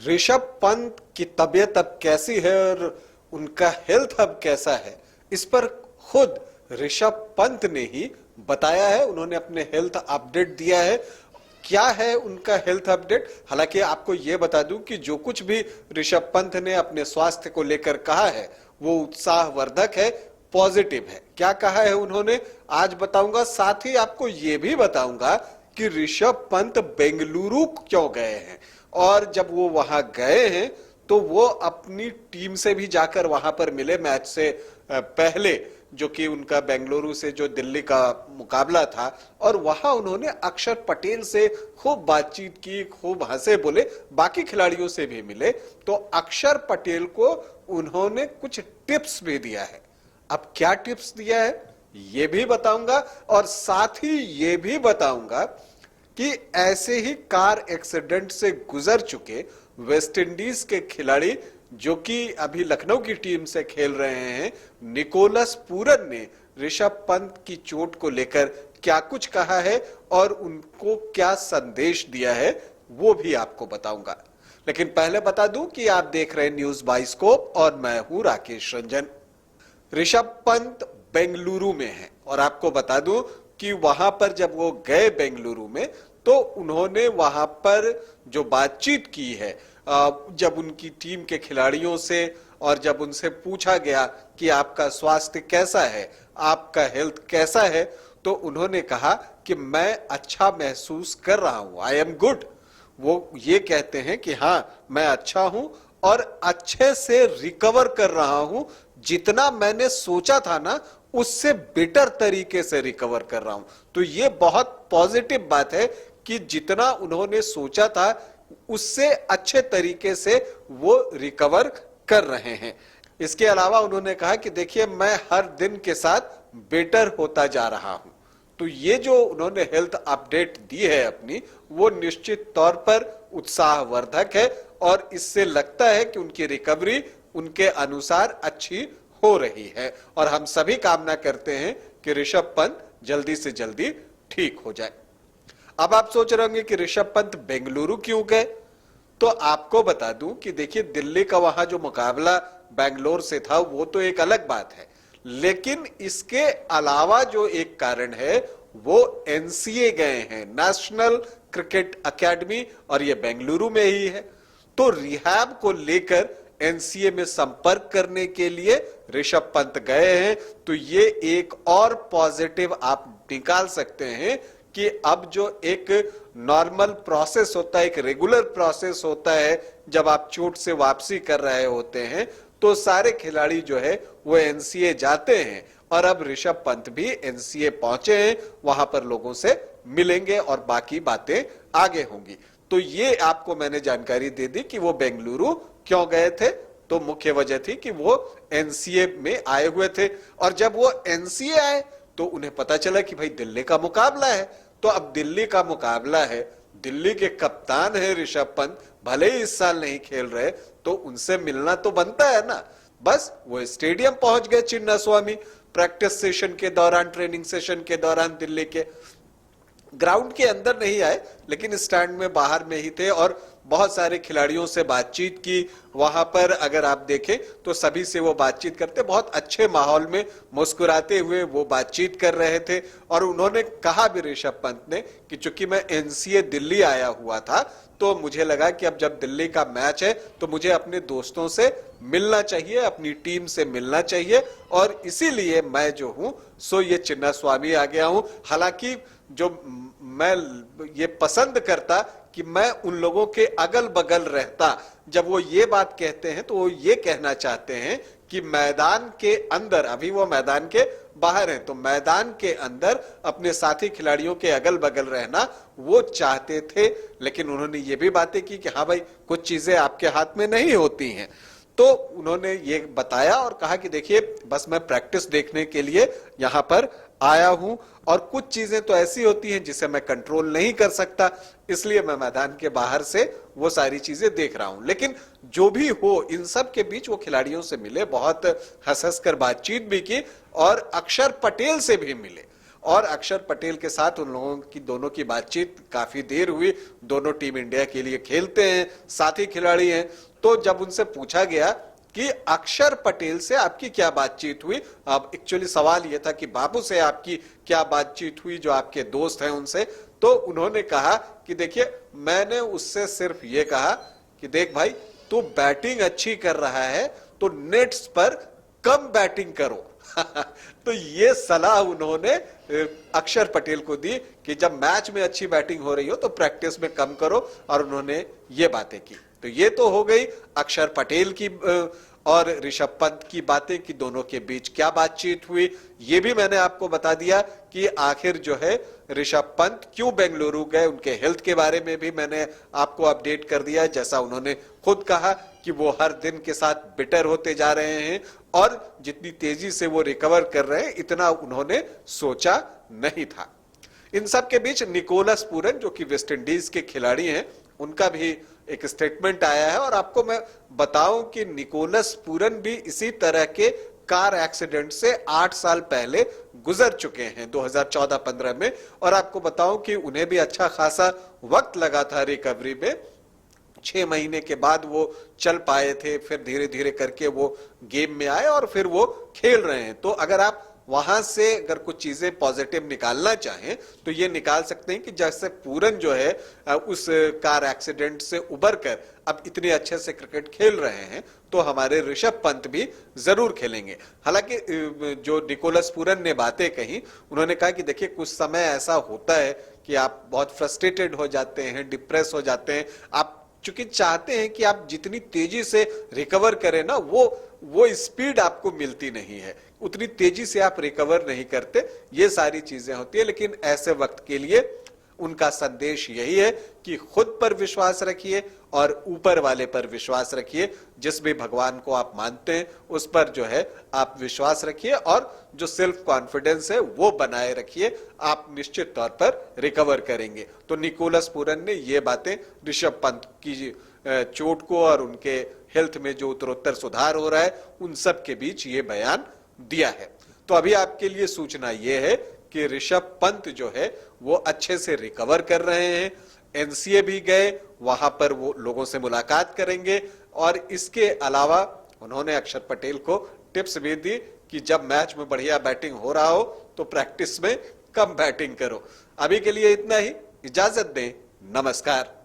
ऋषभ पंत की तबीयत अब कैसी है और उनका हेल्थ अब कैसा है, इस पर खुद ऋषभ पंत ने ही बताया है। उन्होंने अपने हेल्थ अपडेट दिया है। क्या है उनका हेल्थ अपडेट? हालांकि आपको यह बता दूं कि जो कुछ भी ऋषभ पंत ने अपने स्वास्थ्य को लेकर कहा है वो उत्साहवर्धक है, पॉजिटिव है। क्या कहा है उन्होंने आज बताऊंगा। साथ ही आपको यह भी बताऊंगा कि ऋषभ पंत बेंगलुरु क्यों गए हैं, और जब वो वहां गए हैं तो वो अपनी टीम से भी जाकर वहां पर मिले मैच से पहले, जो कि उनका बेंगलुरु से जो दिल्ली का मुकाबला था। और वहां उन्होंने अक्षर पटेल से खूब बातचीत की, खूब हंसे बोले, बाकी खिलाड़ियों से भी मिले। तो अक्षर पटेल को उन्होंने कुछ टिप्स भी दिया है। अब क्या टिप्स दिया है ये भी बताऊंगा, और साथ ही ये भी बताऊंगा कि ऐसे ही कार एक्सीडेंट से गुजर चुके वेस्ट इंडीज के खिलाड़ी जो कि अभी लखनऊ की टीम से खेल रहे हैं, निकोलस पूरन ने ऋषभ पंत की चोट को लेकर क्या कुछ कहा है और उनको क्या संदेश दिया है वो भी आपको बताऊंगा। लेकिन पहले बता दूं कि आप देख रहे हैं न्यूज बाइस्कोप और मैं हूं राकेश रंजन। ऋषभ पंत बेंगलुरु में है और आपको बता दूं कि वहां पर जब वो गए बेंगलुरु में तो उन्होंने वहां पर जो बातचीत की है, जब उनकी टीम के खिलाड़ियों से, और जब उनसे पूछा गया कि आपका स्वास्थ्य कैसा है, आपका हेल्थ कैसा है, तो उन्होंने कहा कि मैं अच्छा महसूस कर रहा हूं, आई एम गुड। वो ये कहते हैं कि हाँ मैं अच्छा हूं और अच्छे से रिकवर कर रहा हूं। जितना मैंने सोचा था ना उससे बेटर तरीके से रिकवर कर रहा हूं। तो ये बहुत पॉजिटिव बात है कि जितना उन्होंने सोचा था उससे अच्छे तरीके से वो रिकवर कर रहे हैं। इसके अलावा उन्होंने कहा कि देखिए मैं हर दिन के साथ बेटर होता जा रहा हूं। तो ये जो उन्होंने हेल्थ अपडेट दी है अपनी, वो निश्चित तौर पर उत्साहवर्धक है और इससे लगता है कि उनकी रिकवरी उनके अनुसार अच्छी हो रही है। और हम सभी कामना करते हैं कि ऋषभ पंत जल्दी से जल्दी ठीक हो जाए। अब आप सोच रहे होंगे कि ऋषभ पंत बेंगलुरु क्यों गए, तो आपको बता दूं कि देखिए दिल्ली का वहां जो मुकाबला बेंगलोर से था वो तो एक अलग बात है, लेकिन इसके अलावा जो एक कारण है वो एनसीए गए हैं, नेशनल क्रिकेट एकेडमी, और ये बेंगलुरु में ही है। तो रिहैब को लेकर एनसीए में संपर्क करने के लिए ऋषभ पंत गए हैं। तो ये एक और पॉजिटिव आप निकाल सकते हैं कि अब जो एक नॉर्मल प्रोसेस होता है, एक रेगुलर प्रोसेस होता है, जब आप चोट से वापसी कर रहे होते हैं तो सारे खिलाड़ी जो है वो एनसीए जाते हैं। और अब ऋषभ पंत भी एनसीए पहुंचे हैं, वहां पर लोगों से मिलेंगे और बाकी बातें आगे होंगी। तो ये आपको मैंने जानकारी दे दी कि वो बेंगलुरु क्यों गए थे। तो मुख्य वजह थी कि वो एनसीए में आए हुए थे, और जब वो एनसीए आए तो उन्हें पता चला कि भाई दिल्ली का मुकाबला है। तो अब दिल्ली का मुकाबला है, दिल्ली के कप्तान है ऋषभ पंत, भले ही इस साल नहीं खेल रहे, तो उनसे मिलना तो बनता है ना। बस वो स्टेडियम पहुंच गए चिन्ना स्वामी, प्रैक्टिस सेशन के दौरान, ट्रेनिंग सेशन के दौरान दिल्ली के ग्राउंड के अंदर नहीं आए, लेकिन स्टैंड में बाहर में ही थे और बहुत सारे खिलाड़ियों से बातचीत की। वहां पर अगर आप देखें तो सभी से वो बातचीत करते, बहुत अच्छे माहौल में मुस्कुराते हुए वो बातचीत कर रहे थे। और उन्होंने कहा भी ऋषभ पंत ने कि चूंकि मैं एनसीए दिल्ली आया हुआ था तो मुझे लगा कि अब जब दिल्ली का मैच है तो मुझे अपने दोस्तों से मिलना चाहिए, अपनी टीम से मिलना चाहिए, और इसीलिए मैं जो हूं सो ये चिन्ना स्वामी आ गया हूं। हालांकि जो मैं ये पसंद करता कि मैं उन लोगों के अगल बगल रहता। जब वो ये बात कहते हैं तो वो ये कहना चाहते हैं कि मैदान के अंदर, अभी वो मैदान के बाहर हैं, तो मैदान के अंदर अपने साथी खिलाड़ियों के अगल बगल रहना वो चाहते थे। लेकिन उन्होंने ये भी बातें की कि हाँ भाई कुछ चीजें आपके हाथ में नहीं होती हैं। तो उन्होंने ये बताया और कहा कि देखिए बस मैं प्रैक्टिस देखने के लिए यहां पर आया हूं, और कुछ चीजें तो ऐसी होती हैं जिसे मैं कंट्रोल नहीं कर सकता, इसलिए मैं मैदान के बाहर से वो सारी चीजें देख रहा हूं। लेकिन जो भी हो, इन सब के बीच वो खिलाड़ियों से मिले, बहुत हंस हंस कर बातचीत भी की और अक्षर पटेल से भी मिले। और अक्षर पटेल के साथ उन लोगों की दोनों की बातचीत काफी देर हुई। दोनों टीम इंडिया के लिए खेलते हैं, साथी खिलाड़ी हैं। तो जब उनसे पूछा गया कि अक्षर पटेल से आपकी क्या बातचीत हुई, अब एक्चुअली सवाल यह था कि बाबू से आपकी क्या बातचीत हुई, जो आपके दोस्त हैं उनसे, तो उन्होंने कहा कि देखिए, मैंने उससे सिर्फ ये कहा कि देख भाई, तू बैटिंग अच्छी कर रहा है तो नेट्स पर कम बैटिंग करो। तो ये सलाह उन्होंने अक्षर पटेल को दी कि जब मैच में अच्छी बैटिंग हो रही हो तो प्रैक्टिस में कम करो, और उन्होंने ये बातें की। तो ये तो हो गई अक्षर पटेल की और ऋषभ पंत की बातें कि दोनों के बीच क्या बातचीत हुई। ये भी मैंने आपको बता दिया कि आखिर जो है ऋषभ पंत क्यों बेंगलुरु गए, उनके हेल्थ के बारे में भी मैंने आपको अपडेट कर दिया। जैसा उन्होंने खुद कहा कि वो हर दिन के साथ बिटर होते जा रहे हैं, और जितनी तेजी से वो रिकवर कर रहे हैं इतना उन्होंने सोचा नहीं था। इन सब के बीच निकोलस पूरन, जो कि वेस्ट इंडीज के खिलाड़ी हैं, उनका भी एक स्टेटमेंट आया है। और आपको मैं बताऊं कि निकोलस पूरन भी इसी तरह के कार एक्सीडेंट से 8 साल पहले गुजर चुके हैं, 2014-15 में। और आपको बताऊं कि उन्हें भी अच्छा खासा वक्त लगा था रिकवरी में। 6 महीने के बाद वो चल पाए थे, फिर धीरे धीरे करके वो गेम में आए और फिर वो खेल रहे हैं। तो अगर आप वहां से अगर कुछ चीजें पॉजिटिव निकालना चाहें तो ये निकाल सकते हैं कि जैसे पूरन जो है उस कार एक्सीडेंट से उबर कर अब इतने अच्छे से क्रिकेट खेल रहे हैं, तो हमारे ऋषभ पंत भी जरूर खेलेंगे। हालांकि जो निकोलस पूरन ने बातें कही, उन्होंने कहा कि देखिए, कुछ समय ऐसा होता है कि आप बहुत फ्रस्ट्रेटेड हो जाते हैं, डिप्रेस हो जाते हैं। आप चूंकि चाहते हैं कि आप जितनी तेजी से रिकवर करें ना, वो स्पीड आपको मिलती नहीं है, उतनी तेजी से आप रिकवर नहीं करते। ये सारी चीजें होती है। लेकिन ऐसे वक्त के लिए उनका संदेश यही है कि खुद पर विश्वास रखिए और ऊपर वाले पर विश्वास रखिए। जिस भी भगवान को आप मानते हैं उस पर जो है आप विश्वास रखिए, और जो सेल्फ कॉन्फिडेंस है वो बनाए रखिए। आप निश्चित तौर पर रिकवर करेंगे। तो निकोलस पूरन ने ये बातें ऋषभ पंत की चोट को और उनके हेल्थ में जो उत्तरोत्तर सुधार हो रहा है उन सब के बीच ये बयान दिया है। तो अभी आपके लिए सूचना ये है कि ऋषभ पंत जो है वो अच्छे से रिकवर कर रहे हैं। एनसीए भी गए, वहां पर वो लोगों से मुलाकात करेंगे। और इसके अलावा उन्होंने अक्षर पटेल को टिप्स भी दी कि जब मैच में बढ़िया बैटिंग हो रहा हो तो प्रैक्टिस में कम बैटिंग करो। अभी के लिए इतना ही, इजाजत दें, नमस्कार।